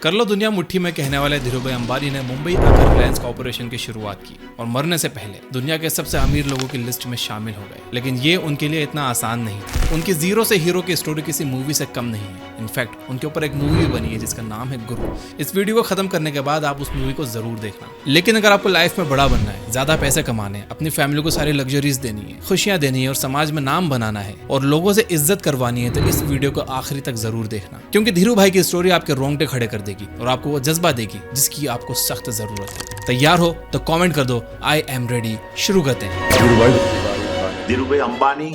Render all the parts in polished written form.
कर लो दुनिया मुट्ठी में कहने वाले धीरूभाई अंबानी ने मुंबई आकर रिलायंस कॉर्पोरेशन की शुरुआत की और मरने से पहले दुनिया के सबसे अमीर लोगों की लिस्ट में शामिल हो गए। लेकिन ये उनके लिए इतना आसान नहीं था। उनकी जीरो से हीरो की स्टोरी किसी मूवी से कम नहीं है। इनफैक्ट उनके ऊपर एक मूवी बनी है जिसका नाम है गुरु। इस वीडियो को खत्म करने के बाद आप उस मूवी को जरूर देखना। लेकिन अगर आपको लाइफ में बड़ा बनना है, ज्यादा पैसे कमाने, अपनी फैमिली को सारी लग्जरीज देनी है, खुशियां देनी है और समाज में नाम बनाना है और लोगों से इज्जत करवानी है, तो इस वीडियो को आखिरी तक जरूर देखना, क्योंकि धीरूभाई की स्टोरी आपके रोंगटे खड़े कर देगी और आपको वो जज्बा देगी जिसकी आपको सख्त जरूरत है। तैयार हो तो कमेंट कर दो आई एम रेडी। शुरू करते हैं। धीरूभाई अंबानी।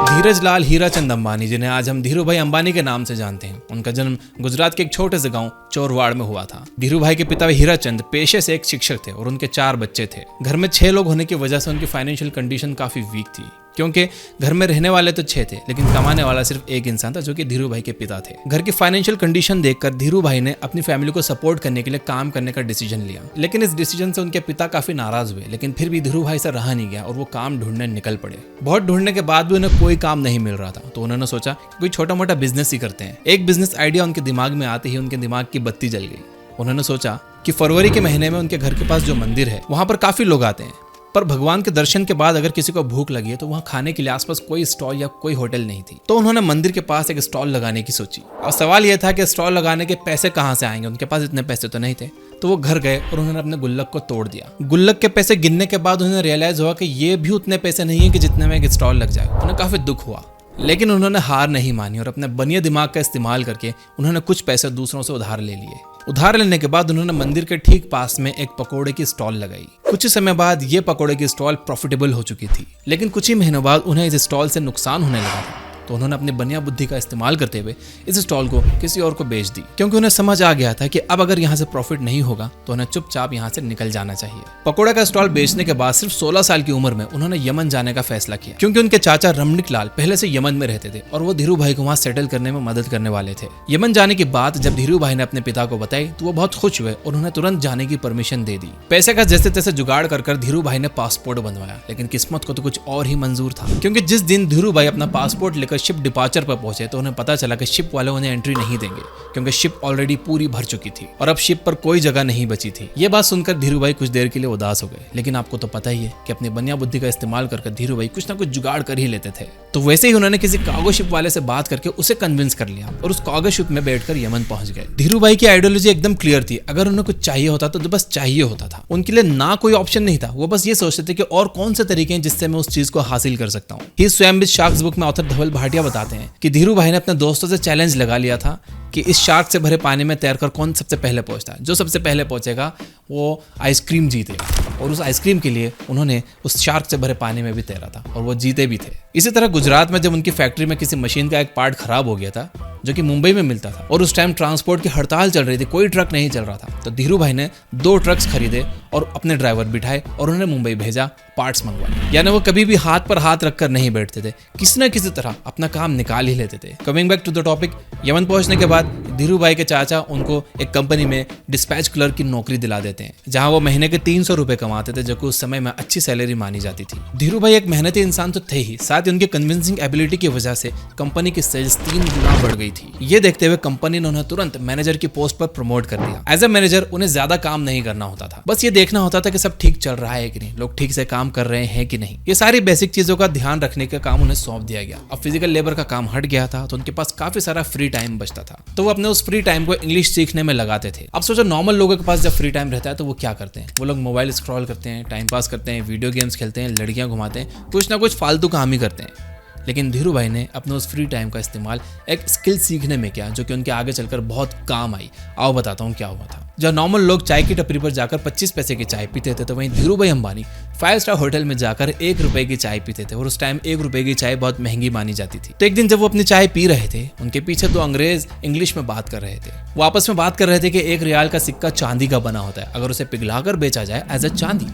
धीरज लाल हीराचंद अंबानी, जिन्हें आज हम धीरूभाई अंबानी के नाम से जानते हैं, उनका जन्म गुजरात के एक छोटे से गांव चोरवाड़ में हुआ था। धीरूभाई के पिता हीराचंद पेशे से एक शिक्षक थे और उनके 4 बच्चे थे। घर में 6 लोग होने की वजह से उनकी फाइनेंशियल कंडीशन काफी वीक थी, क्योंकि घर में रहने वाले तो 6 थे लेकिन कमाने वाला सिर्फ एक इंसान था, जो कि धीरूभाई के पिता थे। घर की फाइनेंशियल कंडीशन देखकर धीरूभाई ने अपनी फैमिली को सपोर्ट करने के लिए काम करने का डिसीजन लिया। लेकिन इस डिसीजन से उनके पिता काफी नाराज हुए, लेकिन फिर भी धीरूभाई से रहा नहीं गया और वो काम ढूंढने निकल पड़े। बहुत ढूंढने के बाद भी उन्हें कोई काम नहीं मिल रहा था, तो उन्होंने सोचा कोई छोटा मोटा बिजनेस ही करते हैं। एक बिजनेस आइडिया उनके दिमाग में आते ही उनके दिमाग की बत्ती जल गई। उन्होंने सोचा कि फरवरी के महीने में उनके घर के पास जो मंदिर है वहां पर काफी लोग आते हैं, पर भगवान के दर्शन के बाद अगर किसी को भूख लगी है तो वहाँ खाने के लिए आसपास कोई स्टॉल या कोई होटल नहीं थी। तो उन्होंने मंदिर के पास एक स्टॉल लगाने की सोची। और सवाल यह था कि स्टॉल लगाने के पैसे कहाँ से आएंगे, उनके पास इतने पैसे तो नहीं थे। तो वो घर गए और उन्होंने अपने गुल्लक को तोड़ दिया। गुल्लक के पैसे गिनने के बाद उन्हें रियलाइज हुआ कि ये भी उतने पैसे नहीं है कि जितने में एक स्टॉल लग जाए। उन्हें काफी दुख हुआ, लेकिन उन्होंने हार नहीं मानी और अपने बनिए दिमाग का इस्तेमाल करके उन्होंने कुछ पैसे दूसरों से उधार ले लिए। उधार लेने के बाद उन्होंने मंदिर के ठीक पास में एक पकोड़े की स्टॉल लगाई। कुछ ही समय बाद ये पकोड़े की स्टॉल प्रॉफिटेबल हो चुकी थी, लेकिन कुछ ही महीनों बाद उन्हें इस स्टॉल से नुकसान होने लगा था। तो उन्होंने अपनी बनिया बुद्धि का इस्तेमाल करते हुए इस स्टॉल को किसी और को बेच दी, क्योंकि उन्हें समझ आ गया था कि अब अगर यहाँ से प्रॉफिट नहीं होगा तो उन्हें चुपचाप यहाँ से निकल जाना चाहिए। पकोड़ा का स्टॉल बेचने के बाद सिर्फ 16 साल की उम्र में उन्होंने यमन जाने का फैसला किया, क्योंकि उनके चाचा रमणीक लाल पहले से यमन में रहते थे और वो धीरूभाई को वहाँ सेटल करने में मदद करने वाले थे। यमन जाने की बात जब धीरूभाई ने अपने पिता को बताई तो वो बहुत खुश हुए और उन्हें तुरंत जाने की परमिशन दे दी। पैसे का जैसे तैसे जुगाड़ कर धीरूभाई ने पासपोर्ट बनवाया, लेकिन किस्मत को तो कुछ और ही मंजूर था, क्योंकि जिस दिन धीरूभाई अपना पासपोर्ट लेकर शिप डिपार्चर पर पहुंचे तो उन्हें पता चला कि शिप वाले उन्हें एंट्री नहीं देंगे, क्योंकि शिप ऑलरेडी पूरी भर चुकी थी और अब शिप पर कोई जगह नहीं बची थी। ये बात सुनकर धीरूभाई कुछ देर के लिए उदास हो गए, लेकिन आपको तो पता ही है कि अपनी बनिया बुद्धि का इस्तेमाल करके धीरूभाई कुछ ना कुछ जुगाड़ कर ही लेते थे। तो वैसे ही उन्होंने किसी कार्गो शिप वाले से बात करके उसे कन्विंस कर लिया और उस कार्गो शिप में बैठकर यमन पहुंच गए। धीरूभाई की आइडियोलॉजी एकदम क्लियर थी। अगर उन्हें कुछ चाहिए होता तो बस चाहिए होता था। उनके लिए ना कोई ऑप्शन नहीं था। वो बस ये सोचते थे कि और कौन से तरीके हैं जिससे मैं उस चीज को हासिल कर सकता हूँ। ही स्वयं शार्क्स बुक में ऑथर धवल भाटिया बताते हैं कि धीरूभाई ने अपने दोस्तों से चैलेंज लगा लिया था कि इस शार्क से भरे पानी में तैरकर कौन सबसे पहले पहुंचता है। जो सबसे पहले पहुंचेगा वो आइसक्रीम जीतेगा, और उस आइसक्रीम के लिए उन्होंने उस शार्क से भरे पानी में भी तैरा था और वो जीते भी थे। इसी तरह गुजरात में जब उनकी फैक्ट्री में किसी मशीन का एक पार्ट खराब हो गया था जो कि मुंबई में मिलता था और उस टाइम ट्रांसपोर्ट की हड़ताल चल रही थी, कोई ट्रक नहीं चल रहा था, तो धीरूभाई ने 2 ट्रक्स खरीदे और अपने ड्राइवर बिठाए और उन्हें मुंबई भेजा पार्ट्स मंगवाने। यानी वो कभी भी हाथ पर हाथ रखकर नहीं बैठते थे, किसी न किसी तरह अपना काम निकाल ही लेते थे। Coming back to the topic, Yemen पहुंचने के बाद धीरूभाई के चाचा उनको एक कंपनी में डिस्पैच क्लर्क की नौकरी दिला देते हैं, जहां वो महीने के 300 रुपए कमाते थे, जो कि उस समय में अच्छी सैलरी मानी जाती थी। धीरूभाई एक मेहनती इंसान तो थे ही, साथ ही उनकी कन्विंसिंग एबिलिटी की वजह से कंपनी की सेल्स 3 गुना बढ़ गई थी। ये देखते हुए कंपनी ने उन्हें तुरंत मैनेजर की पोस्ट पर प्रमोट कर दिया। एज अ मैनेजर उन्हें ज्यादा काम नहीं करना होता था, बस ये देखना होता था कि सब ठीक चल रहा है कि नहीं, लोग ठीक से काम कर रहे हैं कि नहीं। ये सारी बेसिक चीजों का ध्यान रखने का काम उन्हें सौंप दिया गया। अब फिजिकल लेबर का काम हट गया था, तो उनके पास काफी सारा फ्री टाइम बचता था, तो वो अपने उस फ्री टाइम को इंग्लिश सीखने में लगाते थे। अब सोचो नॉर्मल लोगों के पास जब फ्री टाइम रहता है तो वो क्या करते हैं, वो लोग मोबाइल स्क्रॉल करते हैं, टाइम पास करते हैं, वीडियो गेम्स खेलते हैं, लड़कियां घुमाते हैं, कुछ ना कुछ फालतू काम ही करते हैं। लेकिन धीरूभाई ने अपने उस फ्री टाइम का इस्तेमाल एक स्किल सीखने में किया, जो कि उनके आगे चलकर बहुत काम आई। आओ बताता हूँ क्या हुआ था। जब नॉर्मल लोग चाय की टपरी पर जाकर 25 पैसे की चाय पीते थे, तो वहीं धीरूभाई अंबानी 5 स्टार होटल में जाकर 1 रुपए की चाय पीते थे, और उस टाइम 1 रुपए की चाय बहुत महंगी मानी जाती थी। तो एक दिन जब वो अपनी चाय पी रहे थे, उनके पीछे 2 अंग्रेज इंग्लिश में बात कर रहे थे। वो आपस में बात कर रहे थे कि 1 रियाल का सिक्का चांदी का बना होता है, अगर उसे पिघलाकर बेचा जाए एज अ चांदी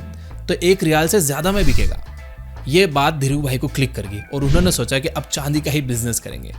तो 1 रियाल से ज्यादा में बिकेगा। ये बात धीरूभाई को क्लिक कर गई और उन्होंने सोचा कि अब चांदी का ही बिजनेस करेंगे।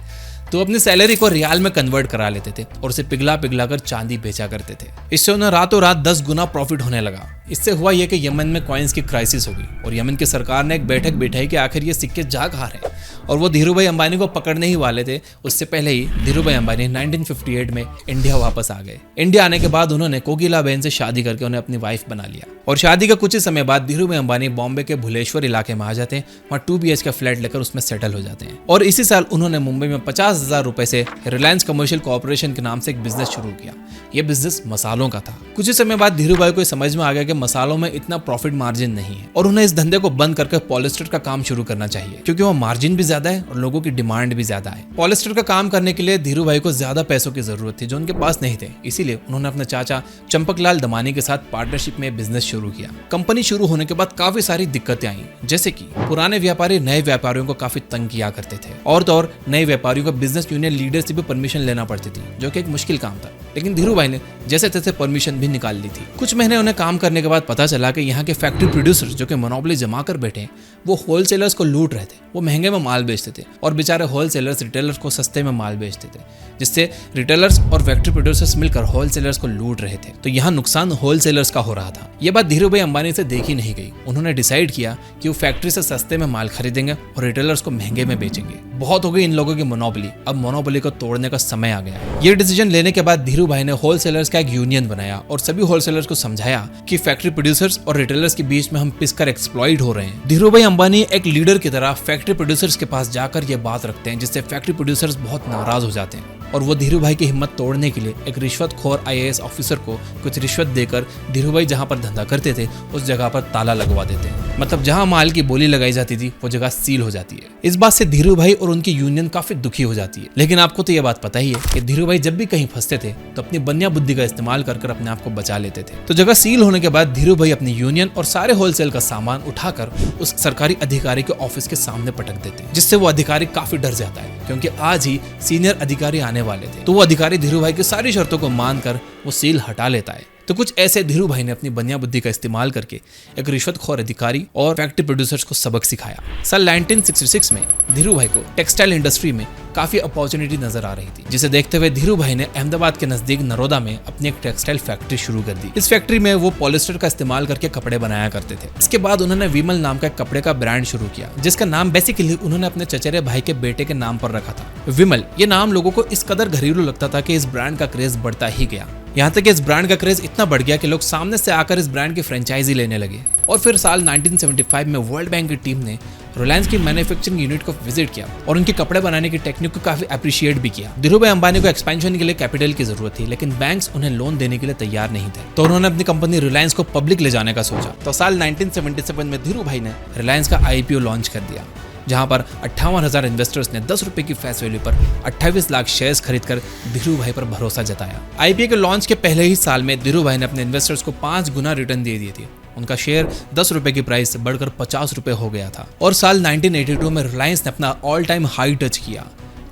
तो अपनी सैलरी को रियाल में कन्वर्ट करा लेते थे और उसे पिघला कर चांदी बेचा करते थे। इससे उन्हें रातों रात 10 गुना प्रॉफिट होने लगा। इससे हुआ यह कि यमन में कॉइन्स की क्राइसिस हो गई और यमन की सरकार ने एक बैठक बिठाई कि आखिर ये सिक्के जा कहाँ रहे और वो धीरू भाई अंबानी को पकड़ने ही वाले थे, उससे पहले ही धीरू भाई अंबानी 1958 में इंडिया वापस आ गए। इंडिया आने के बाद उन्होंने कोकिलाबेन से शादी करके उन्हें अपनी वाइफ बना लिया और शादी का कुछ ही समय बाद धीरू भाई अंबानी बॉम्बे के भुलेश्वर इलाके में आ जाते हैं। वहाँ 2 BHK फ्लैट लेकर उसमें सेटल हो जाते हैं और इसी साल उन्होंने मुंबई में 50,000 रुपए से रिलायंस कमर्शियल कॉर्पोरेशन के नाम से एक बिजनेस शुरू किया। यह बिजनेस मसालों का था। कुछ ही समय बाद धीरू भाई को समझ में आ गया कि मसालों में इतना प्रॉफिट मार्जिन नहीं है और उन्हें इस धंधे को बंद करके पॉलिस्टर का काम शुरू करना चाहिए, क्योंकि वो मार्जिन भी ज्यादा है और लोगों की डिमांड भी ज्यादा है। पॉलिस्टर का काम करने के लिए धीरू भाई को ज्यादा पैसों की जरूरत थी जो उनके पास नहीं थे, इसीलिए उन्होंने अपने चाचा चंपकलाल दमानी के साथ पार्टनरशिप में बिजनेस शुरू किया। कंपनी शुरू होने के बाद काफी सारी दिक्कतें आई, जैसे कि पुराने व्यापारी नए व्यापारियों को काफी तंग किया करते थे और तो और नए व्यापारियों को बिजनेस यूनियन लीडर से भी परमिशन लेना पड़ती थी, जो कि एक मुश्किल काम था। लेकिन धीरू भाई ने जैसे तैसे परमिशन भी निकाल ली थी। कुछ महीने उन्हें काम करने के बाद पता चला कि यहाँ के फैक्ट्री प्रोड्यूसर्स जो कि मोनोपोली जमा कर बैठे, वो होलसेलर्स को लूट रहे थे। वो महंगे में माल बेचते थे और बेचारे होलसेलर्स रिटेलर्स को सस्ते में माल बेचते थे, जिससे रिटेलर्स और फैक्ट्री प्रोड्यूसर्स मिलकर होलसेलर्स को लूट रहे थे। तो यहाँ नुकसान होलसेलर्स का हो रहा था। ये बात धीरू भाई अंबानी से देखी नहीं गई। उन्होंने डिसाइड किया कि वो फैक्ट्री से सस्ते में माल खरीदेंगे और रिटेलर्स को महंगे में बेचेंगे। बहुत हो गई इन लोगों की मोनोपोली, अब मोनोपोली को तोड़ने का समय आ गया। ये डिसीजन लेने के बाद धीरू भाई ने होलसेलर्स का एक यूनियन बनाया और सभी होलसेलर्स को समझाया कि फैक्ट्री प्रोड्यूसर्स और रिटेलर्स के बीच में हम पिसकर एक्सप्लॉइट हो रहे हैं। धीरू भाई अंबानी एक लीडर की तरह फैक्ट्री प्रोड्यूसर्स के पास जाकर ये बात रखते हैं, जिससे फैक्ट्री प्रोड्यूसर्स बहुत नाराज हो जाते हैं और वो धीरू भाई की हिम्मत तोड़ने के लिए एक रिश्वतखोर IAS ऑफिसर को कुछ रिश्वत देकर धीरू भाई जहां पर धंधा करते थे उस जगह पर ताला लगवा देते हैं। मतलब जहां माल की बोली लगाई जाती थी वो जगह सील हो जाती है। इस बात से धीरू भाई और उनकी यूनियन काफी दुखी हो जाती है। लेकिन आपको तो ये बात पता ही है कि धीरू भाई जब भी कहीं फंसते थे तो अपनी बनिया बुद्धि का इस्तेमाल कर अपने आप को बचा लेते थे। तो जगह सील होने के बाद धीरू भाई अपनी यूनियन और सारे होलसेल का सामान उठाकर उस सरकारी अधिकारी के ऑफिस के सामने पटक देते हैं, जिससे वो अधिकारी काफी डर जाता है क्योंकि आज ही सीनियर अधिकारी आने वाले थे। तो वो अधिकारी धीरू भाई की सारी शर्तों को मानकर वो सील हटा लेता है। तो कुछ ऐसे धीरू भाई ने अपनी बनिया बुद्धि का इस्तेमाल करके एक रिश्वतखोर अधिकारी और फैक्ट्री प्रोड्यूसर्स को सबक सिखाया। साल 1966 में धीरू भाई को टेक्सटाइल इंडस्ट्री में काफी अपॉर्चुनिटी नजर आ रही थी, जिसे देखते हुए धीरू भाई ने अहमदाबाद के नजदीक नरोदा में अपनी एक टेक्सटाइल फैक्ट्री शुरू कर दी। इस फैक्ट्री में वो पॉलिस्टर का इस्तेमाल करके कपड़े बनाया करते थे। इसके बाद उन्होंने विमल नाम का एक कपड़े का ब्रांड शुरू किया, जिसका नाम बेसिकली उन्होंने अपने चचेरे भाई के बेटे के नाम पर रखा था, विमल। ये नाम लोगों को इस कदर घरेलू लगता था कि इस ब्रांड का क्रेज बढ़ता ही गया। यहाँ तक कि इस ब्रांड का क्रेज इतना बढ़ गया कि लोग सामने से आकर इस ब्रांड की फ्रेंचाइजी लेने लगे। और फिर साल 1975 में वर्ल्ड बैंक की टीम ने रिलायंस की मैन्युफैक्चरिंग यूनिट को विजिट किया और उनके कपड़े बनाने की टेक्निक को काफी अप्रिशिएट भी किया। धीरू भाई अंबानी को एक्सपेंशन के लिए कैपिटल की जरूरत थी, लेकिन बैंक्स उन्हें लोन देने के लिए तैयार नहीं थे। तो उन्होंने अपनी कंपनी रिलायंस को पब्लिक ले जाने का सोचा। तो साल 1977 में धीरू भाई ने रिलायंस का IPO लॉन्च कर दिया, जहां पर 58,000 इन्वेस्टर्स ने 10 रुपए की फेस वैल्यू पर 28 लाख शेयर्स खरीदकर धीरू भाई पर भरोसा जताया। IPO के लॉन्च के पहले ही साल में धीरू भाई ने अपने इन्वेस्टर्स को 5 गुना रिटर्न दे दिए थे। उनका शेयर 10 रुपए की प्राइस से बढ़कर 50 रुपए हो गया था। और साल 1982 में रिलायंस ने अपना ऑल टाइम हाई टच किया,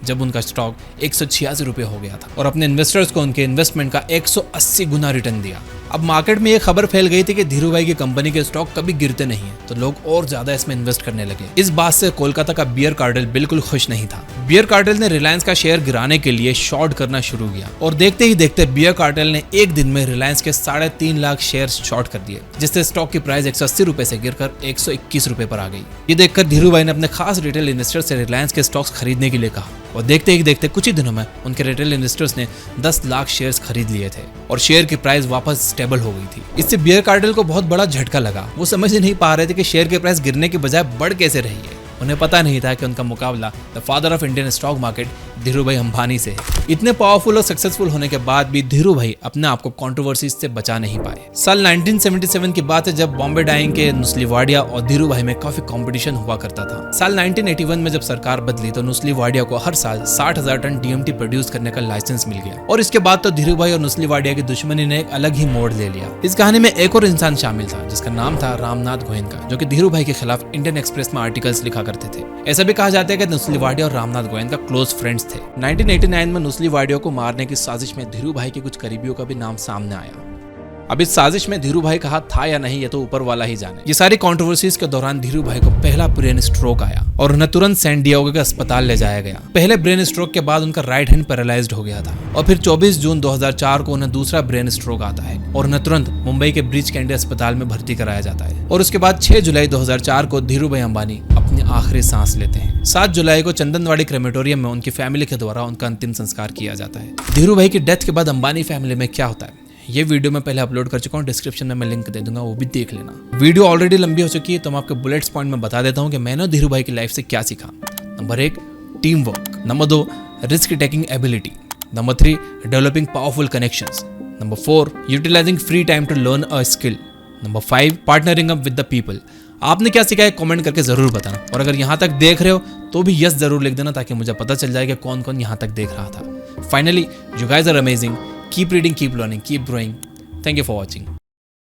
जब उनका स्टॉक 186 रुपए हो गया था और अपने इन्वेस्टर्स को उनके इन्वेस्टमेंट का 180 गुना रिटर्न दिया। अब मार्केट में ये खबर फैल गई थी कि धीरू भाई की कंपनी के स्टॉक कभी गिरते नहीं है, तो लोग और ज्यादा इसमें इन्वेस्ट करने लगे। इस बात से कोलकाता का बियर कार्टेल बिल्कुल खुश नहीं था। बियर कार्टेल ने रिलायंस का शेयर गिराने के लिए शॉर्ट करना शुरू किया और देखते ही देखते बियर कार्टेल ने एक दिन में रिलायंस के 3.5 लाख शेयर शॉर्ट कर दिए, जिससे स्टॉक की प्राइस 180 रुपए से गिरकर 121 रुपए पर आ गई। ये देखकर धीरू भाई ने अपने खास रिटेल इन्वेस्टर से रिलायंस के स्टॉक्स खरीदने के लिए कहा और देखते ही देखते कुछ ही दिनों में उनके रिटेल इन्वेस्टर्स ने 10 लाख शेयर्स खरीद लिए थे और शेयर की प्राइस वापस स्टेबल हो गई थी। इससे बियर कार्टेल को बहुत बड़ा झटका लगा। वो समझ ही नहीं पा रहे थे कि शेयर की प्राइस गिरने के बजाय बढ़ कैसे रही है। उन्हें पता नहीं था कि उनका मुकाबला the father of Indian stock market Dhiru भाई अंबानी से है। इतने पावरफुल और सक्सेसफुल होने के बाद भी धीरू भाई अपने आप को कंट्रोवर्सी से बचा नहीं पाए। साल 1977 की बात है, जब बॉम्बे डाइंग के नुस्ली वाडिया और धीरू भाई में काफी कंपटीशन हुआ करता था। साल 1981 में जब सरकार बदली तो नुस्ली वाडिया को हर साल 60,000 टन DMT प्रोड्यूस करने का लाइसेंस मिल गया और इसके बाद तो धीरू भाई और नुस्ली वाडिया की दुश्मनी ने एक अलग ही मोड़ ले लिया। इस कहानी में एक और इंसान शामिल था जिसका नाम था रामनाथ गोयनका, जो कि धीरू भाई के खिलाफ इंडियन एक्सप्रेस में आर्टिकल्स लिखा करते थे। ऐसा भी कहा जाता है कि नुस्ली वाडिया और रामनाथ गोयनका क्लोज फ्रेंड्स थे। 1989 में नुस्ली वाडिया को मारने की साजिश में धीरू भाई के कुछ करीबियों का भी नाम सामने आया। अब इस साजिश में धीरू भाई का हाथ था या नहीं, ये तो ऊपर वाला ही जाने। ये सारी कंट्रोवर्सीज के दौरान धीरू भाई को पहला ब्रेन स्ट्रोक आया और उन्हें तुरंत सैन डिएगो के अस्पताल ले जाया गया। पहले ब्रेन स्ट्रोक के बाद उनका राइट हैंड पैरालाइज्ड हो गया था और फिर 24 जून 2004 को उन्हें दूसरा ब्रेन स्ट्रोक आता है और उन्हें तुरंत मुंबई के ब्रीच कैंडी अस्पताल में भर्ती कराया जाता है। और उसके बाद 6 जुलाई 2004 को धीरू भाई अंबानी अपनी आखिरी सांस लेते हैं। 7 जुलाई को चंदनवाड़ी क्रेमेटोरियम में उनकी फैमिली के द्वारा उनका अंतिम संस्कार किया जाता है। धीरू भाई की डेथ के बाद अंबानी फैमिली में क्या होता है, ये वीडियो मैं पहले अपलोड कर चुका हूँ, डिस्क्रिप्शन में मैं लिंक दे दूंगा, वो भी देख लेना। वीडियो ऑलरेडी लंबी हो चुकी है तो मैं आपके बुलेट्स पॉइंट में बता देता हूँ कि मैंने धीरू भाई की लाइफ से क्या सीखा। Number 1, team work. Number 2, risk taking ability. Number 3, developing powerful connections. Number 4, utilizing free time to learn a skill. Number 5, partnering up with the people. आपने क्या सीखा है कमेंट करके जरूर बताना, और अगर यहाँ तक देख रहे हो तो भी यस जरूर लिख देना ताकि मुझे पता चल जाए कि कौन कौन यहाँ तक देख रहा था। Finally, you guys are amazing, keep reading, keep learning, keep growing. Thank you for watching.